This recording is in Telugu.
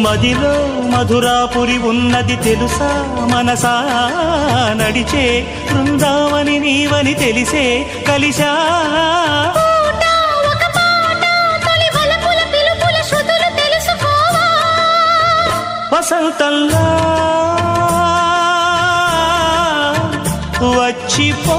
మదిలో మధురాపురి ఉన్నది తెలుసా మనసా నడిచే బృందావని నీవని తెలిసే కలిశా వసంతంలా వచ్చిపో